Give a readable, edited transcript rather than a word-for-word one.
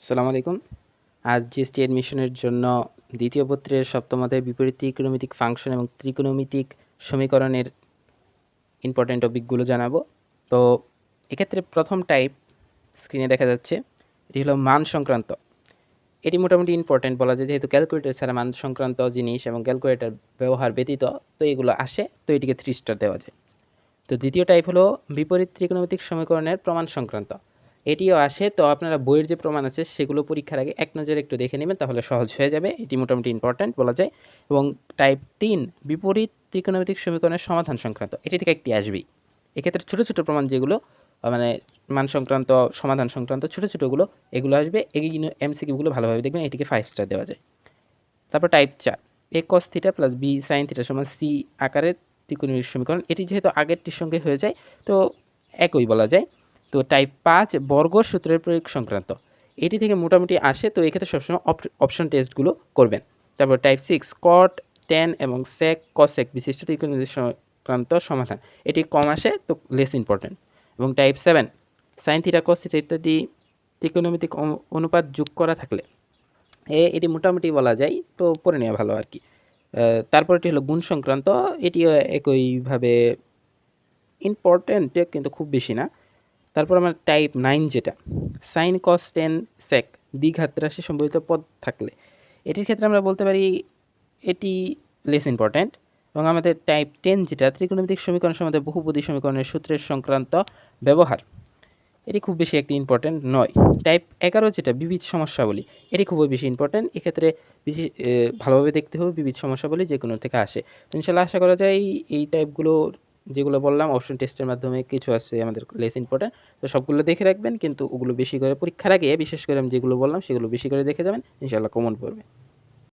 আসসালামু আলাইকুম। আজ জিএসটি অ্যাডমিশনের জন্য দ্বিতীয় পত্রের সপ্তম অধ্যায়ে বিপরীত ত্রিকোণমিতিক ফাংশন এবং ত্রিকোণমিতিক সমীকরণের ইম্পর্টেন্ট টপিকগুলো জানাবো। তো এক্ষেত্রে প্রথম টাইপ স্ক্রিনে দেখা যাচ্ছে, এটি হলো মান সংক্রান্ত। এটি মোটামুটি ইম্পর্টেন্ট বলা যায়, যেহেতু ক্যালকুলেটর ছাড়া মান সংক্রান্ত জিনিস এবং ক্যালকুলেটর ব্যবহার ব্যতীত তো এগুলো আসে, তো এটিকে 3 স্টার দেওয়া যায়। তো দ্বিতীয় টাইপ হলো বিপরীত ত্রিকোণমিতিক সমীকরণের প্রমাণ সংক্রান্ত। এটিও আসে, তো আপনারা বইয়ের যে প্রমাণ আছে সেগুলো পরীক্ষার আগে এক নজরে একটু দেখে নেবেন, তাহলে সহজ হয়ে যাবে। এটি মোটামুটি ইম্পর্ট্যান্ট বলা যায়। এবং টাইপ 3 বিপরীত ত্রিকোণমিতিক সমীকরণের সমাধান সংক্রান্ত, এটি থেকে একটি আসবেই। এক্ষেত্রে ছোটো ছোটো প্রমাণ যেগুলো মানে মান সংক্রান্ত, সমাধান সংক্রান্ত ছোটো ছোটোগুলো এগুলো আসবে। এগুলো এমসিকিউগুলো ভালোভাবে দেখবেন, এটিকে 5 স্টার দেওয়া যায়। তারপর type 4 a cos theta plus b sine theta সমান সি আকারের ত্রিকোণমিতিক সমীকরণ। এটি যেহেতু আগেরটির সঙ্গে হয়ে যায়, তো একই বলা যায়। তো টাইপ 5 বর্গ সূত্রের প্রয়োগ সংক্রান্ত, এটি থেকে মোটামুটি আসে, তো এক্ষেত্রে সবসময় অপশন টেস্টগুলো করবেন। তারপর টাইপ 6 কট ট্যান এবং সেক কসেক বিশিষ্ট ত্রিকোণমিতিক সংক্রান্ত সমাধান, এটি কম আসে, তো লেস ইম্পর্টেন্ট। এবং type 7 sine theta cos theta ইত্যাদি ত্রিকোণমিতিক অনুপাত যোগ করা থাকলে এটি মোটামুটি বলা যায়, তো পড়ে নেওয়া ভালো আর কি। তারপর এটি হলো গুণ সংক্রান্ত, এটিও একইভাবে ইম্পর্টেন্ট কিন্তু খুব বেশি না। তারপর আমার টাইপ 9 যেটা সাইন কস টেন সেক দ্বিঘাত রাশি সম্বলিত পদ থাকলে, এটির ক্ষেত্রে আমরা বলতে পারি এটি লেস ইম্পর্ট্যান্ট। এবং আমাদের টাইপ 10 যেটা ত্রিকোণমিতিক সমীকরণ সমাধানে বহুপদী সমীকরণের সূত্রের সংক্রান্ত ব্যবহার, এটি খুব বেশি একটি ইম্পর্ট্যান্ট নয়। টাইপ 11 যেটা বিবিধ সমস্যাবলী, এটি খুবই বেশি ইম্পর্ট্যান্ট। এক্ষেত্রে বেশি ভালোভাবে দেখতে হবে বিবিধ সমস্যাবলী যে কোনো থেকে আসে। তো ইনশাল্লাহ আশা করা যায় এই টাইপগুলো যেগুলো বললাম অপশন টেস্টের মাধ্যমে কিছু আছে আমাদের লেস ইম্পর্ট্যান্ট, তো সবগুলো দেখে রাখবেন। কিন্তু ওগুলো বেশি করে পরীক্ষার আগে, বিশেষ করে আমি যেগুলো বললাম সেগুলো বেশি করে দেখে যাবেন, ইনশাল্লাহ কমন পড়বে।